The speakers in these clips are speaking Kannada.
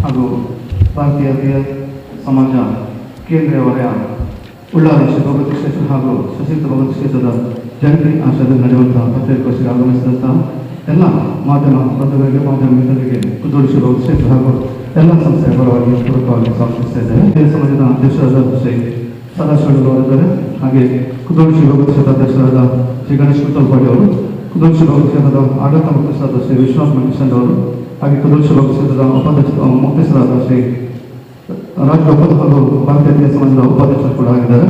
ಹಾಗೂ ಭಾರತೀಯ ತೀಯ ಸಮಾಜ ಕೇಂದ್ರೀಯ ವಲಯ ಉಳ್ಳಾಲ ಶ್ರೀ ಭಗವತಿ ಕ್ಷೇತ್ರ ಹಾಗೂ ಸಶಕ್ತ ಭಗವತಿ ಕ್ಷೇತ್ರದ ಜಂಟಿ ಆಶ್ರಯದಲ್ಲಿ ನಡೆಯುವಂತಹ ಪತ್ರಿಕಾಗೋಷ್ಠಿಗೆ ಆಗಮಿಸಿದಂತಹ ಎಲ್ಲ ಮಾಧ್ಯಮ ಬಂಧುಗಳಿಗೆ ಮಾಧ್ಯಮ ಮಿತ್ರರಿಗೆ ಕುದ್ದೂರು ಶ್ರೀ ಭಗವತಿ ಕ್ಷೇತ್ರ ಹಾಗೂ ಎಲ್ಲ ಸಂಸ್ಥೆಯ ಪರವಾಗಿ ಪೂರ್ವಕವಾಗಿ ಸ್ವಾಗತಿಸ್ತಾ ಇದ್ದೇವೆ. ತೀಯ ಸಮಾಜದ ಅಧ್ಯಕ್ಷರಾದ ಶ್ರೀ ಸದಾಶಿವ ಅವರಿದ್ದಾರೆ. ಹಾಗೆ ಕುದ್ದೂರು ಶ್ರೀ ಭಗವತಿ ಕ್ಷೇತ್ರ ಅಧ್ಯಕ್ಷರಾದ ಶ್ರೀ ಗಣೇಶ್ ಕುತ್ತಲ್ಪಾಡಿ ಅವರು, ಕುದ್ದೂರು ಶ್ರೀ ಭಗವತಿ ಕ್ಷೇತ್ರದ ಆಡಳಿತ ಮುಖ್ಯಸ್ಥರಾದ ಶ್ರೀ ವಿಶ್ವನಾಥ್ ಮಂಕೇಶ್ ಅವರು, ಹಾಗೆ ಕುದ್ದೂರು ಶ್ರೀ ಭಗವತಿ ಕ್ಷೇತ್ರದ ಮುಖ್ಯಸ್ಥರಾದ ಶ್ರೀ ರಾಜಗೋಪಾಲ್ ಹಾಗೂ ಭಾರತೀಯ ತೀಯ ಸಮಾಜದ ಉಪಾಧ್ಯಕ್ಷರು ಕೂಡ ಆಗಿದ್ದಾರೆ.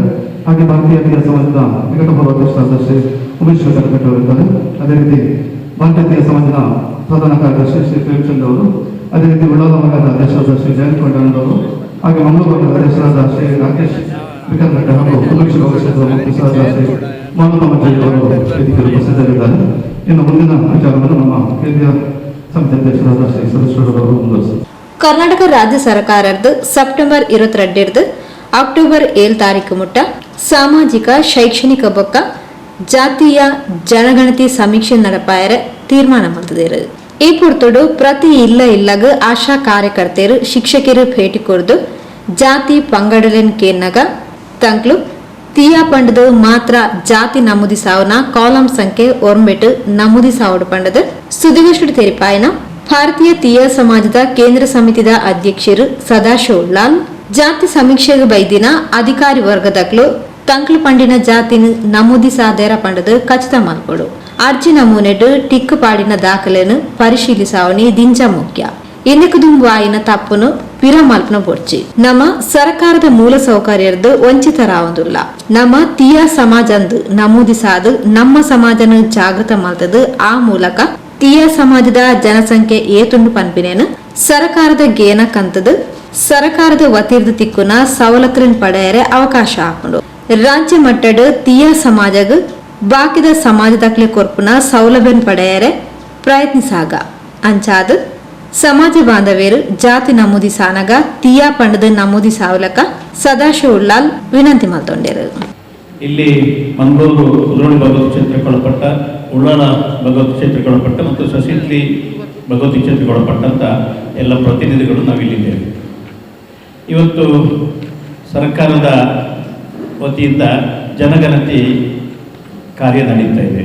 ಹಾಗೆ ಭಾರತೀಯ ತೀಯ ಸಮಾಜದ ನಿಕಟಪೂರ್ವ ಅಧ್ಯಕ್ಷರಾದ ಶ್ರೀ ಉಮೇಶ್ ಶಂಕರ್ ಅವರಿದ್ದಾರೆ. ಅದೇ ರೀತಿ ಭಾರತೀಯ ತೀಯ ಸಮಾಜದ ಪ್ರಧಾನ ಕಾರ್ಯದರ್ಶಿ ಶ್ರೀ ಪ್ರೇಮಚಂದ್ರ ಅವರು, ಅದೇ ರೀತಿ ಉಳ್ಳಾಲ ಮಠದ ಅಧ್ಯಕ್ಷರಾದ ಶ್ರೀ ಜಯಂತ್ ಕೊಂಡಣ್ಣವರು, ಹಾಗೆ ಮಂಗಳೂರು ಅಧ್ಯಕ್ಷರಾದ ಶ್ರೀ ರಾಕೇಶ್ ವಿಕರ್ಘಟ್ಟ ಹಾಗೂ ಕುದ್ದೂರು ಶ್ರೀ ಭಗವತಿ ಕ್ಷೇತ್ರದ ಮುಖ್ಯಸ್ಥರಾದ ಶ್ರೀ ಮಹಮ್ಮದ್ ಅವರು ವೇದಿಕೆಯಲ್ಲಿ ಉಪಸ್ಥಿತರಿದ್ದಾರೆ. ಇನ್ನು ಮುಂದಿನ ವಿಚಾರವನ್ನು ನಮ್ಮ ಕೇಂದ್ರೀಯ ಸಮಿತಿ ಅಧ್ಯಕ್ಷರಾದ ಶ್ರೀ ಸದಾಶಿವರವರು ಮುಂದುವರಿಸಿದರು. ಕರ್ನಾಟಕ ರಾಜ್ಯ ಸರ್ಕಾರದ ಸೆಪ್ಟೆಂಬರ್ 22 ಅಕ್ಟೋಬರ್ 7 ತಾರೀಕು ಮುಟ್ಟ ಸಾಮಾಜಿಕ ಶೈಕ್ಷಣಿಕ ಬೊಕ್ಕ ಜಾತೀಯ ಜನಗಣತಿ ಸಮೀಕ್ಷೆ ನಡಪಾಯರ ತೀರ್ಮಾನ ಮಾಡ್ತಿದ್ದಾರೆ. ಈ ಪುರ್ತುಡು ಪ್ರತಿ ಇಲ್ಲಗ ಆಶಾ ಕಾರ್ಯಕರ್ತೆಯರು ಶಿಕ್ಷಕರು ಭೇಟಿ ಕೊಡ್ದು ಜಾತಿ ಪಂಗಡಲಿನ ಕೇನ್ನಗ ತಂಕ್ಲು ತೀಯಾ ಪಂಡದ ಮಾತ್ರ ಜಾತಿ ನಮೂದಿ ಸಾವನ ಕಾಲಂ ಸಂಖ್ಯೆ ಒರ್ಮೆಟ್ ನಮೂದಿ ಸಾವಡು ಪಂಡದ ಸುದ್ದಿಗೋಷ್ಠಿ ತೆರಿಪಾಯನ ಭಾರತೀಯ ತೀಯ ಸಮಾಜದ ಕೇಂದ್ರ ಸಮಿತಿದ ಅಧ್ಯಕ್ಷರು ಸದಾಶಿವ್ ಲಾಲ್ ಜಾತಿ ಸಮೀಕ್ಷೆಗೆ ಬೈದಿನ ಅಧಿಕಾರಿ ವರ್ಗದಕ್ಲು ತಂಕ್ಲು ಪಂಡಿನ ಜಾತಿನ ನಮೂದಿ ಸಾದೇರ ಪಂಡದ ಖಚಿತ ಮಲ್ಪಡು ಅರ್ಜಿ ನಮೂನೆಡ್ ಟಿಕ್ ಪಾಡಿನ ದಾಖಲೆಯನ್ನು ಪರಿಶೀಲಿಸಾವಣಿ ದಿಂಜ ಮುಖ್ಯ. ಎನ್ನೆಕುದುಂಬಾಯಿನ ತಪ್ಪನು ಪಿರ ಮಲ್ಪನ ಬೊಡ್ಚಿ ನಮ್ಮ ಸರ್ಕಾರದ ಮೂಲ ಸೌಕರ್ಯದ ವಂಚಿತರಾವುದಿಲ್ಲ. ನಮ್ಮ ತೀಯ ಸಮಾಜಂದು ನಮೂದಿಸಾದ ನಮ್ಮ ಸಮಾಜನ ಜಾಗೃತ ಮಲ್ತದ ಆ ಮೂಲಕ ತೀಯ ಸಮಾಜದ ಜನಸಂಖ್ಯೆ ಏತುಂಡು ಪನ್ಪಿನೇನು ಸರ್ಕಾರದ ಗೇನ ಕಂತದ ಸರ್ಕಾರದ ವತಿರ್ದ ತಿಕ್ಕುನ ಸವಲತ್ತುಗಳನ್ನು ಪಡೆಯರೆ ಅವಕಾಶ ಹಾಕೊಂಡು ರಾಜ್ಯ ಮಟ್ಟದ ತೀಯ ಸಮಾಜಗ ಬಾಕಿದ ಸಮಾಜದಕ್ಲೆ ಕೊರ್ಪುನ ಸೌಲಭ್ಯ ಪಡೆಯರೆ ಪ್ರಯತ್ನಿಸಾಗ ಅಂಚಾದ ಸಮಾಜ ಬಾಂಧವ್ಯರು ಜಾತಿ ನಮೂದಿ ಸಾನಗ ತೀಯ ಪಂಡದ ನಮೂದಿ ಸಾವಲಕ ಸದಾಶಿವ್ ಲಾಲ್ ವಿನಂತಿ ಮಾಡ್ಕೊಂಡರು. ಇಲ್ಲಿ ಮಂಗಳೂರು ಕುದ್ರೋಳಿ ಭಗವತಿ ಕ್ಷೇತ್ರಕ್ಕೊಳಪಟ್ಟ, ಉಳ್ಳಾಲ ಭಗವತಿ ಕ್ಷೇತ್ರಕ್ಕೊಳಪಟ್ಟ ಮತ್ತು ಸಶಿತ್ಲಿ ಭಗವತಿ ಕ್ಷೇತ್ರಕ್ಕೊಳಪಟ್ಟಂಥ ಎಲ್ಲ ಪ್ರತಿನಿಧಿಗಳು ನಾವಿಲ್ಲಿದ್ದೇವೆ. ಇವತ್ತು ಸರ್ಕಾರದ ವತಿಯಿಂದ ಜನಗಣತಿ ಕಾರ್ಯ ನಡೀತಾ ಇದೆ.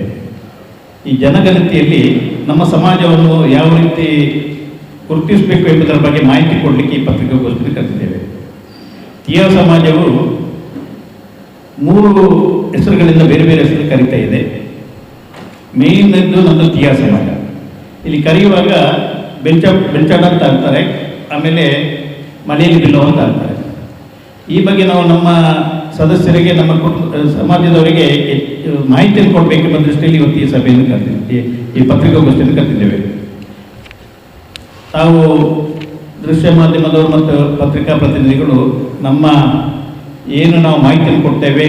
ಈ ಜನಗಣತಿಯಲ್ಲಿ ನಮ್ಮ ಸಮಾಜವನ್ನು ಯಾವ ರೀತಿ ಗುರುತಿಸಬೇಕು ಎಂಬುದರ ಬಗ್ಗೆ ಮಾಹಿತಿ ಕೊಡಲಿಕ್ಕೆ ಈ ಪತ್ರಿಕಾಗೋಷ್ಠಿ ಕರೆದಿದ್ದೇವೆ. ತೀಯ ಸಮಾಜವು 3 ಹೆಸರುಗಳಿಂದ ಬೇರೆ ಬೇರೆ ಹೆಸರು ಕರೀತಾ ಇದೆ. ಮೇಯ್ನದ್ದು ನಮ್ಮದು ತೀಯ ಸಮಾಜ. ಇಲ್ಲಿ ಕರೆಯುವಾಗ ಬೆಂಚಾಡ ಅಂತ ಅಂತಾರೆ, ಆಮೇಲೆ ಮನೆಯಲ್ಲಿ ಬಿಲ್ಲೋ ಅಂತ ಅಂತಾರೆ. ಈ ಬಗ್ಗೆ ನಾವು ನಮ್ಮ ಸದಸ್ಯರಿಗೆ, ನಮ್ಮ ಸಮಾಜದವರಿಗೆ ಮಾಹಿತಿಯನ್ನು ಕೊಡಬೇಕೆಂಬ ದೃಷ್ಟಿಯಲ್ಲಿ ಇವತ್ತು ಈ ಸಭೆಯನ್ನು ಕರೆದಿದ್ದೇವೆ, ಈ ಪತ್ರಿಕಾಗೋಷ್ಠಿಯನ್ನು ಕರೆದಿದ್ದೇವೆ. ತಾವು ದೃಶ್ಯ ಮಾಧ್ಯಮದವರು ಮತ್ತು ಪತ್ರಿಕಾ ಪ್ರತಿನಿಧಿಗಳು ನಮ್ಮ ಏನು ನಾವು ಮಾಹಿತಿಯನ್ನು ಕೊಡ್ತೇವೆ,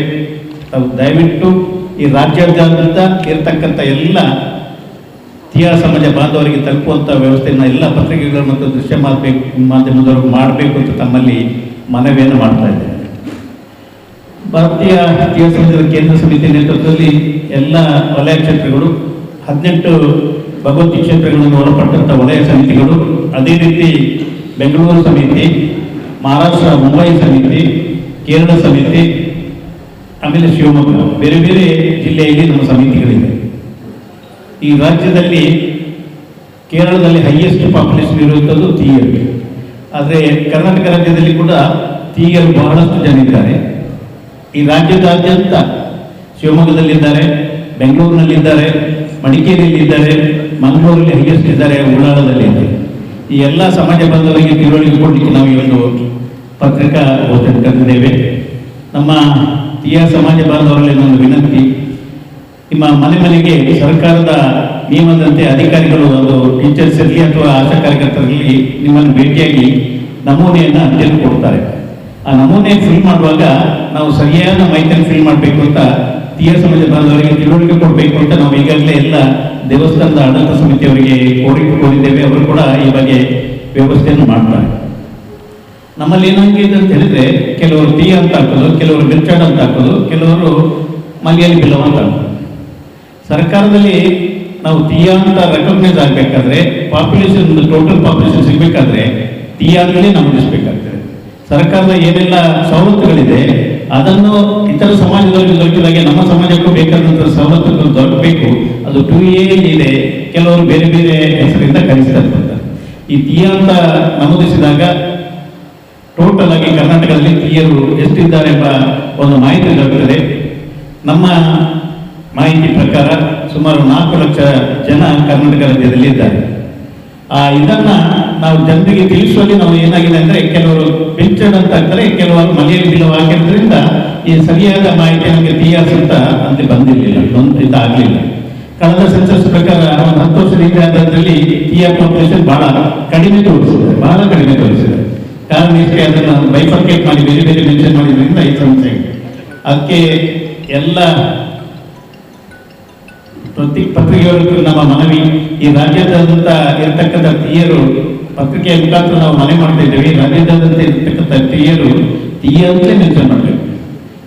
ತಾವು ದಯವಿಟ್ಟು ಈ ರಾಜ್ಯಾದ್ಯಂತ ಇರತಕ್ಕಂಥ ಎಲ್ಲ ತೀಯ ಸಮಾಜ ಬಾಂಧವರಿಗೆ ತಲುಪುವಂಥ ವ್ಯವಸ್ಥೆಯನ್ನು ಎಲ್ಲ ಪತ್ರಿಕೆಗಳು ಮತ್ತು ದೃಶ್ಯ ಮಾಧ್ಯಮದವರು ಮಾಡಬೇಕು ಅಂತ ತಮ್ಮಲ್ಲಿ ಮನವಿಯನ್ನು ಮಾಡ್ತಾ ಇದ್ದೇವೆ. ಭಾರತೀಯ ತೀಯ ಸಮಾಜದ ಕೇಂದ್ರ ಸಮಿತಿ ನೇತೃತ್ವದಲ್ಲಿ ಎಲ್ಲ ವಲಯ ಕ್ಷೇತ್ರಗಳು 18 ಭಗವತಿ ಕ್ಷೇತ್ರಗಳನ್ನು ಒಳಪಟ್ಟಂಥ ವಲಯ ಸಮಿತಿಗಳು, ಅದೇ ರೀತಿ ಬೆಂಗಳೂರು ಸಮಿತಿ, ಮಹಾರಾಷ್ಟ್ರ ಮುಂಬೈ ಸಮಿತಿ, ಕೇರಳ ಸಮಿತಿ, ಆಮೇಲೆ ಶಿವಮೊಗ್ಗ, ಬೇರೆ ಬೇರೆ ಜಿಲ್ಲೆಯಲ್ಲಿ ನಮ್ಮ ಸಮಿತಿಗಳಿವೆ. ಈ ರಾಜ್ಯದಲ್ಲಿ ಕೇರಳದಲ್ಲಿ ಹೈಯೆಸ್ಟ್ ಪಾಪ್ಯುಲೇಷನ್ ಇರುವಂಥದ್ದು ತೀಯರು. ಆದರೆ ಕರ್ನಾಟಕ ರಾಜ್ಯದಲ್ಲಿ ಕೂಡ ತೀಯರು ಬಹಳಷ್ಟು ಜನ ಇದ್ದಾರೆ. ಈ ರಾಜ್ಯದಾದ್ಯಂತ ಶಿವಮೊಗ್ಗದಲ್ಲಿದ್ದಾರೆ, ಬೆಂಗಳೂರಿನಲ್ಲಿದ್ದಾರೆ, ಮಡಿಕೇರಿಯಲ್ಲಿದ್ದಾರೆ, ಮಂಗಳೂರಲ್ಲಿ ಹೈಯೆಸ್ಟ್ ಇದ್ದಾರೆ, ಉಳ್ಳಾಳದಲ್ಲಿ ಇದ್ದಾರೆ. ಈ ಎಲ್ಲ ಸಮಾಜ ಬಾಂಧವರಿಗೆ ತಿಳುವಳಿಕೆ ಕೊಡಲಿಕ್ಕೆ ನಾವು ಈ ಒಂದು ಪತ್ರಿಕಾಗೋಷ್ಠಿ ಕರೆದಿದ್ದೇವೆ. ನಮ್ಮ ತೀಯ ಸಮಾಜ ಬಾಂಧವರಲ್ಲಿ ಒಂದು ವಿನಂತಿ, ನಿಮ್ಮ ಮನೆಗೆ ಸರ್ಕಾರದ ನಿಯಮದಂತೆ ಅಧಿಕಾರಿಗಳು, ಒಂದು ಟೀಚರ್ಸ್ ಇರಲಿ ಅಥವಾ ಆಶಾ ಕಾರ್ಯಕರ್ತರಲ್ಲಿ ನಿಮ್ಮನ್ನು ಭೇಟಿಯಾಗಿ ನಮೂನೆಯನ್ನು ಅರ್ಜಿಯನ್ನು ಕೊಡ್ತಾರೆ. ಆ ನಮೂನೆ ಫಿಲ್ ಮಾಡುವಾಗ ನಾವು ಸರಿಯಾದ ಮಾಹಿತಿಯನ್ನು ಫಿಲ್ ಮಾಡಬೇಕು ಅಂತ ತೀಯ ಸಮಾಜ ಬಾಂಧವರಿಗೆ ತಿಳುವಳಿಕೆ ಕೊಡಬೇಕು ಅಂತ ನಾವು ಈಗಾಗಲೇ ಎಲ್ಲ ದೇವಸ್ಥಾನದ ಆಡಳಿತ ಸಮಿತಿಯವರಿಗೆ ಕೋರಿಕೆ ಕೊಟ್ಟಿದ್ದೇವೆ. ಅವರು ಕೂಡ ಈ ಬಗ್ಗೆ ವ್ಯವಸ್ಥೆಯನ್ನು ಮಾಡ್ತಾರೆ. ನಮ್ಮಲ್ಲಿ ಏನಾಗಿದೆ ಅಂತ ಹೇಳಿದ್ರೆ, ಕೆಲವರು ತೀಯ ಅಂತ ಹಾಕೋದು, ಕೆಲವರು ಬೆಂಚಾಡ್ ಅಂತ ಹಾಕೋದು, ಕೆಲವರು ಮಲೆಯಲ್ಲಿ ಬಿಲ್ಲವ ಅಂತ ಹಾಕೋದು. ಸರ್ಕಾರದಲ್ಲಿ ನಾವು ತೀಯ ಅಂತ ರೆಕಗ್ನೈಸ್ ಆಗಬೇಕಾದ್ರೆ, ಪಾಪ್ಯುಲೇಷನ್ ಟೋಟಲ್ ಪಾಪ್ಯುಲೇಷನ್ ಸಿಗಬೇಕಾದ್ರೆ ಟಿಆರ್ಗಳೇ ನಮೂದಿಸಬೇಕಾಗ್ತದೆ. ಸರ್ಕಾರದ ಏನೆಲ್ಲ ಸವಲತ್ತುಗಳಿದೆ ಅದನ್ನು ಇತರ ಸಮಾಜದವರಿಗೆ ದೊರಕಿದಾಗೆ ನಮ್ಮ ಸಮಾಜಕ್ಕೂ ಬೇಕಾದಂಥ ಸವಲತ್ತುಗಳು ದೊರಕಬೇಕು. ಅದು 2A ಇದೆ, ಕೆಲವರು ಬೇರೆ ಬೇರೆ ಹೆಸರಿಂದ ಕರೆಸ್ತಾ ಇರ್ತಾರೆ. ಈ ಟಿಆ ಅಂತ ನಮೂದಿಸಿದಾಗ ಟೋಟಲ್ ಆಗಿ ಕರ್ನಾಟಕದಲ್ಲಿ ಟಿಯರು ಎಷ್ಟಿದ್ದಾರೆ ಎಂಬ ಒಂದು ಮಾಹಿತಿ ದೊರಕುತ್ತದೆ. ನಮ್ಮ ಮಾಹಿತಿ ಪ್ರಕಾರ ಸುಮಾರು 4 ಲಕ್ಷ ಜನ ಕರ್ನಾಟಕ ರಾಜ್ಯದಲ್ಲಿ ಇದ್ದಾರೆ. ಇದನ್ನ ನಾವು ಜನರಿಗೆ ತಿಳಿಸುವಲ್ಲಿ ನಾವು ಏನಾಗಿದೆ ಅಂದ್ರೆ ಕೆಲವರು ಪಿಂಚಣ್ ಅಂತ ಆಗ್ತಾರೆ, ಕೆಲವರು ಮನೆಯಲ್ಲಿ ಬಿಲವ್ ಆಗಿರೋದ್ರಿಂದ ಈ ಸರಿಯಾದ ಮಾಹಿತಿ ನಮಗೆ ಟಿಆರ್ಸ್ ಅಂತ ಬಂದಿರಲಿಲ್ಲ, ಇದಾಗಲಿಲ್ಲ. ಕಳೆದ ಸೆನ್ಸಸ್ ಪ್ರಕಾರ ಒಂದು 10 ವರ್ಷದ ಹಿಂದೆ ಟಿಆರ್ ಪಾಪ್ಯುಲೇಷನ್ ಬಹಳ ಕಡಿಮೆ ತೋರಿಸಿದೆ. ಕಾರಣ ಇಷ್ಟೇ, ಅದನ್ನು ಬೈಫರ್ಕೇಟ್ ಮಾಡಿ ಬೇರೆ ಬೇರೆ ಮೆನ್ಷನ್ ಮಾಡಿದ್ರಿಂದ ಈ ಸಮಸ್ಯೆ. ಅದಕ್ಕೆ ಎಲ್ಲ ಪತ್ರಿಕೆಯವರಿಗೂ ನಮ್ಮ ಮನವಿ, ಈ ರಾಜ್ಯಾದ್ಯಂತ ಇರತಕ್ಕಂಥ ಟಿಯರು ಪತ್ರಿಕೆಯ ಮುಖಾಂತರ ನಾವು ಮನೆ ಮಾಡ್ತಾ ಇದ್ದೇವೆ. ರಾಜ್ಯಾದ್ಯಂತ ಇರತಕ್ಕಂಥ ಟಿಯರು ಟಿಆರ್ ಅಂತಲೇ ಮೆನ್ಷನ್ ಮಾಡಬೇಕು.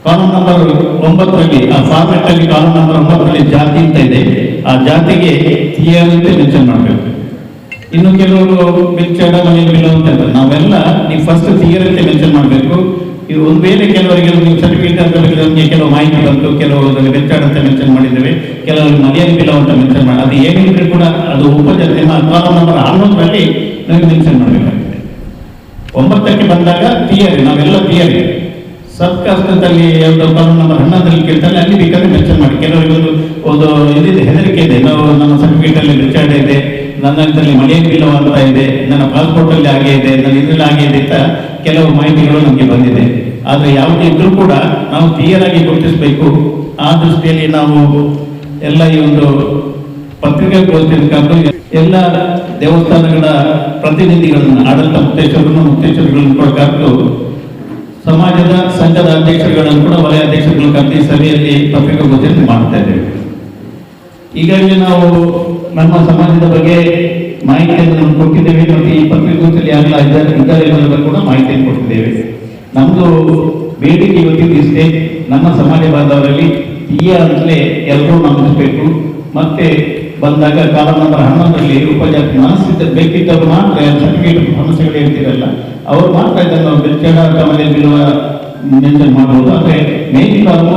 ಕಾಲಮ್ ನಂಬರ್ 9ರಲ್ಲಿ ಆ ಫಾರ್ಮೆಟ್ ಅಲ್ಲಿ ಕಾಲಮ್ ನಂಬರ್ 9ರಲ್ಲಿ ಜಾತಿ ಅಂತ ಇದೆ, ಆ ಜಾತಿಗೆ ಟಿಆರ್ ಅಂತ ಮೆನ್ಷನ್ ಮಾಡಬೇಕು. ಇನ್ನು ಕೆಲವರು ಪಿಂಚಣ ಮನೆ ಬಿಲ್ ಅಂತ ಇದ್ದಾರೆ, ನಾವೆಲ್ಲ ನೀವು ಫಸ್ಟ್ ಟಿಆರ್ ಅಂತ ಮೆನ್ಷನ್ ಮಾಡಬೇಕು. ಇದು ಒಂದು ವೇಳೆ ಕೆಲವರಿಗೆ ನೀವು ಸರ್ಟಿಫಿಕೇಟ್ ಅಂತ ನಮಗೆ ಕೆಲವು ಮಾಹಿತಿ ಬಂತು, ಕೆಲವರು ವೆಚ್ಚ ಅಂತ ಮೆನ್ಷನ್ ಮಾಡಿದ್ದೇವೆ, ಕೆಲವರು ಮನೆಯಲ್ಲಿ ಬಿಲ್ ಅಂತ ಮೆನ್ಷನ್ ಮಾಡಿ, ಅದು ಏನಿದ್ರೆ ಕೂಡ ಅದು ನಿಮ್ಮ ಕಾಲಮ್ ನಂಬರ್ 11ರಲ್ಲಿ ನಮಗೆ ಮೆನ್ಷನ್ ಮಾಡಬೇಕಾಗ್ತದೆ. 9ಕ್ಕೆ ಬಂದಾಗ ಟಿಆರ್, ನಾವೆಲ್ಲ ಟಿಆರ್ ಸಬ್ ಕಾಸ್ಟಲ್ಲಿ ಯಾವುದು ಕಾಲಮ್ ನಂಬರ್ 11ರಲ್ಲಿ ಕೇಳ್ತಾರೆ, ಅಲ್ಲಿ ಬೇಕಾದ್ರೆ ಮೆನ್ಷನ್ ಮಾಡಿ. ಕೆಲವರಿಗೆ ಒಂದು ಇದಿದೆ, ಹೆದರಿಕೆ ಇದೆ, ನಾವು ನಮ್ಮ ಸರ್ಟಿಫಿಕೇಟ್ ಅಲ್ಲಿ ರಿಚಾರ್ಡ್ ಇದೆ, ನನ್ನ ಇದರಲ್ಲಿ ಮನೆಯಲ್ಲಿ ಬಿಲ್ ಅಂತ ಇದೆ, ನನ್ನ ಪಾಸ್ಪೋರ್ಟ್ ಅಲ್ಲಿ ಹಾಗೆ ಇದೆ, ನನ್ನ ಇದರಲ್ಲಿ ಹಾಗೆ ಇದೆ ಅಂತ ಕೆಲವು ಮಾಹಿತಿಗಳು ನಮಗೆ ಬಂದಿದೆ. ಆದರೆ ಯಾವುದೇ ಇದ್ರೂ ಕೂಡ ನಾವು ಕ್ಲಿಯರ್ ಆಗಿ ಗುರುತಿಸಬೇಕು. ಆ ದೃಷ್ಟಿಯಲ್ಲಿ ನಾವು ಎಲ್ಲ ಈ ಒಂದು ಪತ್ರಿಕಾಗೋಷ್ಠಿ ಎಲ್ಲ ದೇವಸ್ಥಾನಗಳ ಪ್ರತಿನಿಧಿಗಳನ್ನು, ಆಡಳಿತ ಮುಕ್ತೇಶ್ವರಗಳನ್ನು ಕೂಡ ಕರೆದು ಸಮಾಜದ ಸಂಘದ ಅಧ್ಯಕ್ಷರುಗಳನ್ನು ಕೂಡ ವಲಯ ಅಧ್ಯಕ್ಷರುಗಳು ಕರೆದಿ ಸಭೆಯಲ್ಲಿ ಪತ್ರಿಕಾಗೋಷ್ಠಿಯನ್ನು ಮಾಡ್ತಾ ಇದ್ದೇವೆ. ಈಗಾಗಲೇ ನಾವು ನಮ್ಮ ಸಮಾಜದ ಬಗ್ಗೆ ಮಾಹಿತಿಯನ್ನು ಕೊಟ್ಟಿದ್ದೇವೆ ಮತ್ತು ಈ ಪತ್ರಿಕಾಗೋಷ್ಠಿಯಲ್ಲಿ ಯಾರೆಲ್ಲ ಇದ್ದಾರೆ ಅನ್ನೋದರ ಕೂಡ ಮಾಹಿತಿಯನ್ನು ಕೊಟ್ಟಿದ್ದೇವೆ. ನಮ್ಮದು ಬೇಡಿಕೆ ಇವತ್ತಿದ್ದು ಇಷ್ಟೇ, ನಮ್ಮ ಸಮಾಜ ಬಾಂಧವರಲ್ಲಿ ಟಿಆರ್ ಅಂತಲೇ ಎಲ್ಲರೂ ನಮೂದಿಸಬೇಕು. ಮತ್ತೆ ಬಂದಾಗ ಕಾಲಮ್ ನಂಬರ್ 11ರಲ್ಲಿ ಉಪಜಾತಿ ಮನಸ್ಥಿತಿ ಬೇಕಿದ್ದವರು ಮಾತ್ರ ಸರ್ಟಿಫಿಕೇಟ್ ಸಮಸ್ಯೆಗಳು ಹೇಳ್ತಿರಲ್ಲ, ಅವರು ಮಾತ್ರ ಇದನ್ನು ಬೆಚ್ಚಡ ಕಮಲೆ ಬಿಡುವ ಮೆನ್ಷನ್ ಮಾಡಬಹುದು. ಆದರೆ ಮೇನ್ ಕಾಲಮ್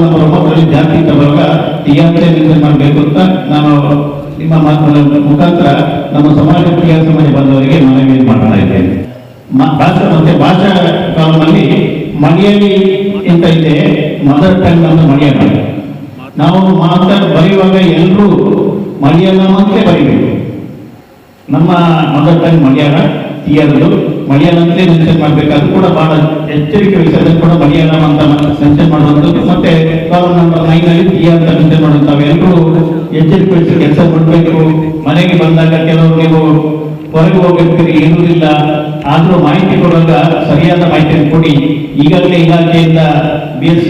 ನಂಬರ್ 9ರಲ್ಲಿ ಜಾತಿ ಬರುವಾಗ ಟಿಆರ್ ಮೆನ್ಷನ್ ಮಾಡಬೇಕು ಅಂತ ನಾನು ನಿಮ್ಮ ಮುಖಾಂತರ ನಮ್ಮ ಸಮಾಜ ಟಿಆರ್ ಸಮಾಜ ಬಂದವರಿಗೆ ಮನವಿ ಮಾಡ್ತಾ ಇದ್ದೇನೆ. ಭಾಷಾ ಕಾಲಮಲ್ಲಿ ಮಲಯಾಳಿ ಅಂತ ಇದೆ, ಮದರ್ ಟಂಗ್ ಅಂತ ಮಲಯಾಳಂ. ನಾವು ಬರೆಯುವಾಗ ಎಲ್ಲರೂ ಮಲಯಾಳಂ ಅಂತಲೇ ಬರೀಬೇಕು. ನಮ್ಮ ಮದರ್ ಟಂಗ್ ಮಲಯಾಳ, ಟಿಆರ್ದು ಮಲಯಾಳಂ ಅಂತಲೇ ಮೆನ್ಷನ್ ಮಾಡಬೇಕು. ಅದು ಕೂಡ ಬಹಳ ಎಚ್ಚರಿಕೆ ವಹಿಸೋದು ಕೂಡ ಮಲಯಾಳಂ ಅಂತ ಮೆನ್ಷನ್ ಮಾಡುವಂಥದ್ದು. ಮತ್ತೆ ಕಾಲಮ್ ನಂಬರ್ 9ನಲ್ಲಿ ಟಿಆರ್ ಅಂತ ಮೆನ್ಷನ್ ಮಾಡುವಂಥವು ಎಲ್ಲರೂ ಎಚ್ಚರಿಕೆ ವಹಿಸಿ ಕೆಲಸ ಮಾಡಬೇಕು. ಮನೆಗೆ ಬಂದಾಗ ಕೆಲವರು ನೀವು ಹೊರಗೆ ಹೋಗಿರ್ತೀರಿ, ಇರುವುದಿಲ್ಲ, ಆದರೂ ಮಾಹಿತಿ ಕೊಡುವಾಗ ಸರಿಯಾದ ಮಾಹಿತಿಯನ್ನು ಕೊಡಿ. ಈಗಾಗಲೇ ಇಲಾಖೆಯಿಂದ BS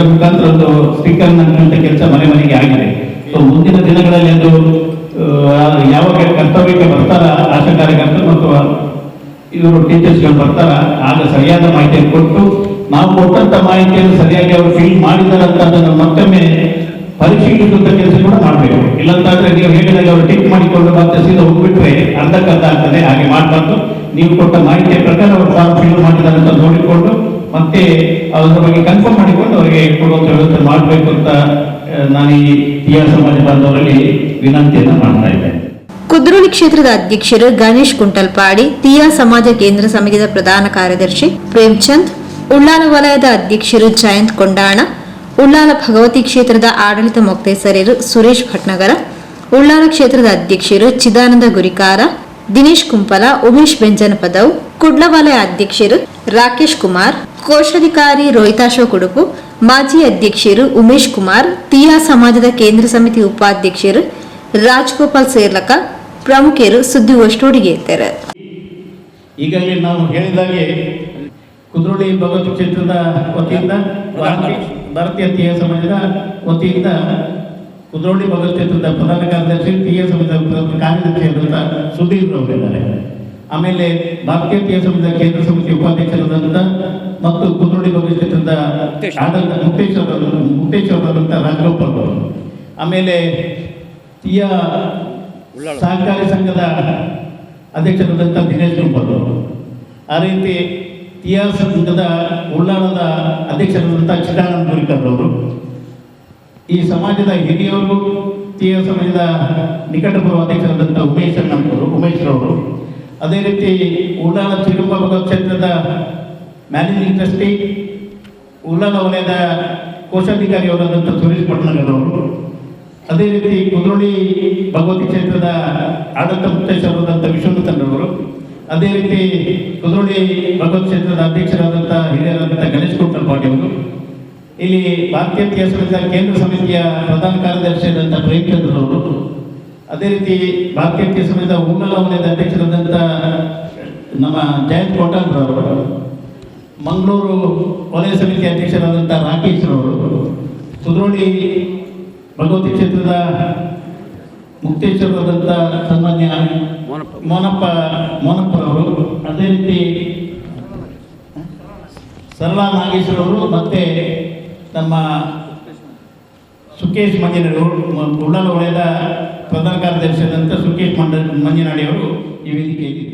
ಮುಖಾಂತರ ಒಂದು ಸ್ಟಿಕ್ಕರ್ ನಂತ ಕೆಲಸ ಮನೆಗೆ ಆಗಿದೆ. ಸೊ ಮುಂದಿನ ದಿನಗಳಲ್ಲಿ ಅದು ಯಾವಾಗ ಕರ್ತವ್ಯಕ್ಕೆ ಬರ್ತಾರ ಆಶಾ ಕಾರ್ಯಕರ್ತರು ಮತ್ತು ಇವರು ಟೀಚರ್ಸ್ಗಳು ಬರ್ತಾರ, ಆಗ ಸರಿಯಾದ ಮಾಹಿತಿಯನ್ನು ಕೊಟ್ಟು ನಾವು ಕೊಟ್ಟಂತ ಮಾಹಿತಿಯನ್ನು ಸರಿಯಾಗಿ ಅವರು ಫೀಲ್ ಮಾಡಿದ್ದಾರೆ ಅಂತ ಅದನ್ನು ಮತ್ತೊಮ್ಮೆ ಪರಿಶೀಲಿಸುವಂತ ಕೆಲಸ ಕೂಡ ಮಾಡಬೇಕು. ಇಲ್ಲಂತಾದ್ರೆ ನೀವು ಹೇಳಿದಾಗ ಅವರು ಟಿಕ್ ಮಾಡಿಕೊಂಡು ಮತ್ತೆ ಸೀದಾ ಹೋಗ್ಬಿಟ್ರೆ ಅರ್ಧಕ್ಕರ್ಧ ಆಗ್ತದೆ. ಹಾಗೆ ಮಾಡಬಾರ್ದು. ನೀವು ಕೊಟ್ಟ ಮಾಹಿತಿಯ ಪ್ರಕಾರ ಅವರು ಫಾರ್ಮ್ ಫಿಲ್ ಮಾಡಿದ್ದಾರೆ ಅಂತ ನೋಡಿಕೊಂಡು ಮತ್ತೆ ಅದರ ಬಗ್ಗೆ ಕನ್ಫರ್ಮ್ ಮಾಡಿಕೊಂಡು ಅವರಿಗೆ ಕೊಡುವಂತ ವ್ಯವಸ್ಥೆ ಮಾಡಬೇಕು ಅಂತ ನಾನು ಈ ಟಿಆರ್ ಸಮಾಜ ಬಾಂಧವರಲ್ಲಿ ವಿನಂತಿಯನ್ನು ಮಾಡ್ತಾ ಇದ್ದೇನೆ. ಕುದ್ರೋಳಿ ಕ್ಷೇತ್ರದ ಅಧ್ಯಕ್ಷರು ಗಣೇಶ್ ಕುಂಟಲ್ಪಾಡಿ, ಟಿಆರ್ ಸಮಾಜ ಕೇಂದ್ರ ಸಮಿತಿಯ ಪ್ರಧಾನ ಕಾರ್ಯದರ್ಶಿ ಪ್ರೇಮ್ಚಂದ್, ಉಳ್ಳಾಲ ವಲಯದ ಅಧ್ಯಕ್ಷರು ಜಯಂತ್ ಕೊಂಡಾಣ, ಉಳ್ಳಾಲ ಭಗವತಿ ಕ್ಷೇತ್ರದ ಆಡಳಿತ ಮೊಕ್ತೇಸರರು ಸುರೇಶ್ ಭಟ್ನಗರ, ಉಳ್ಳಾಲ ಕ್ಷೇತ್ರದ ಅಧ್ಯಕ್ಷರು ಚಿದಾನಂದ ಗುರಿಕಾರ, ದಿನೇಶ್ ಕುಂಪಲ, ಉಮೇಶ್ ಬೆಂಜನಪದವ್, ಕುಡ್ಲ ವಲಯ ಅಧ್ಯಕ್ಷರು ರಾಕೇಶ್ ಕುಮಾರ್, ಕೋಶಾಧಿಕಾರಿ ರೋಹಿತಾಶೋಕ್ ಉಡುಪು, ಮಾಜಿ ಅಧ್ಯಕ್ಷರು ಉಮೇಶ್ ಕುಮಾರ್, ಟಿಆರ್ ಸಮಾಜದ ಕೇಂದ್ರ ಸಮಿತಿ ಉಪಾಧ್ಯಕ್ಷರು ರಾಜ್ಗೋಪಾಲ್ ಸೇರ್ಲಕ ಪ್ರಮುಖರು ಸುದ್ದಿಗೋಷ್ಠಿಗೆ ಇದ್ದಾರೆ. ಈಗಾಗಲೇ ನಾವು ಹೇಳಿದಾಗೆ ಕುದ್ರೋಳಿ ಭಗವತಿ ಕ್ಷೇತ್ರದ ವತಿಯಿಂದ ಭಾರತೀಯ ಟಿಆರ್ ಸಮಾಜದ ವತಿಯಿಂದ ಕುದ್ರೋಳಿ ಭಗವತಿ ಕ್ಷೇತ್ರದ ಪ್ರಧಾನ ಕಾರ್ಯದರ್ಶಿ ಟಿಆರ್ ಸಮಾಜದ ಕಾರ್ಯದರ್ಶಿಯಾದಂಥ ಸುಧೀರ್ ಅವರಿದ್ದಾರೆ. ಆಮೇಲೆ ಭಾರತೀಯ ಟಿಆರ್ ಸಮಾಜದ ಕೇಂದ್ರ ಸಮಿತಿ ಉಪಾಧ್ಯಕ್ಷರಾದಂಥ ಮತ್ತು ಕುದ್ರೋಳಿ ಭಗವತಿ ಕ್ಷೇತ್ರದ ಮುಕ್ತೇಶ್ವರರಾದಂಥ ರಾಜಗೋಪಾಲ್ ಅವರು, ಆಮೇಲೆ ಟಿಆರ್ ಸಹಕಾರಿ ಸಂಘದ ಅಧ್ಯಕ್ಷರಾದಂಥ ದಿನೇಶ್ ಕುಂಪಲ್ ಅವರು, ಆ ರೀತಿ ಟಿಆರ್ ಸಂಘದ ಉಳ್ಳಾಳದ ಅಧ್ಯಕ್ಷರಾದಂಥ ಚಿದಾನಂದ ಗುರಿಕರ್ ಅವರು, ಈ ಸಮಾಜದ ಹಿರಿಯವರು ಟಿಆರ್ ಸಮಾಜದ ನಿಕಟಪೂರ್ವ ಅಧ್ಯಕ್ಷರಾದಂಥ ಉಮೇಶ್ ರವರು, ಅದೇ ರೀತಿ ಉಳ್ಳಾಳ ಚಿರುಂಬ ಭಗವತ್ ಕ್ಷೇತ್ರದ ಮ್ಯಾನೇಜಿಂಗ್ ಟ್ರಸ್ಟಿ ಉಳ್ಳಾಳ ವಲಯದ ಕೋಶಾಧಿಕಾರಿಯವರಾದಂಥ ಸುರೇಶ್ ಪಟ್ನಗರ್ ಅವರು, ಅದೇ ರೀತಿ ಕುದ್ರೋಳಿ ಭಗವತಿ ಕ್ಷೇತ್ರದ ಆಡಳಿತ ಮುಖ್ಯಸ್ಥರಾದಂಥ ವಿಶ್ವನಾಥನವರು, ಅದೇ ರೀತಿ ಕುದ್ರೋಳಿ ಭಗವತ್ ಕ್ಷೇತ್ರದ ಅಧ್ಯಕ್ಷರಾದಂಥ ಹಿರಿಯರಾದಂಥ ಗಣೇಶ್ ಕುಟ್ಟಲ್ಪಾಡಿ ಅವರು, ಇಲ್ಲಿ ಭಾರತೀಯ ಇತಿಹಾಸದ ಕೇಂದ್ರ ಸಮಿತಿಯ ಪ್ರಧಾನ ಕಾರ್ಯದರ್ಶಿಯಾದಂಥ ಪ್ರೇಮಚಂದ್ರ ಅವರು, ಅದೇ ರೀತಿ ಭಾರತೀಯ ಇತಿಹಾಸದ ಉಳ್ಳಾಳ ವಲಯದ ಅಧ್ಯಕ್ಷರಾದಂಥ ನಮ್ಮ ಜಯಂತ್ ಕೋಟಾಲ್ರವರು, ಮಂಗಳೂರು ವಲಯ ಸಮಿತಿ ಅಧ್ಯಕ್ಷರಾದಂಥ ರಾಕೇಶ್ ರವರು, ಕುದ್ರೋಳಿ ಭಗವತಿ ಕ್ಷೇತ್ರದ ಮುಕ್ತೇಶ್ವರರಾದಂಥ ಸನ್ಮಾನ್ಯ ಮೋನಪ್ಪರವರು, ಅದೇ ರೀತಿ ಸರಳಾ ನಾಗೇಶ್ವರವರು, ಮತ್ತು ನಮ್ಮ ಸುಕೇಶ್ ಮಂಜನವರು, ಉಳ್ಳಾಲ ವಲಯದ ಪ್ರಧಾನ ಕಾರ್ಯದರ್ಶಿಯಾದಂಥ ಸುಕೇಶ್ ಮಂಜನಾಡಿಯವರು ಈ ವೇದಿಕೆಯಲ್ಲಿ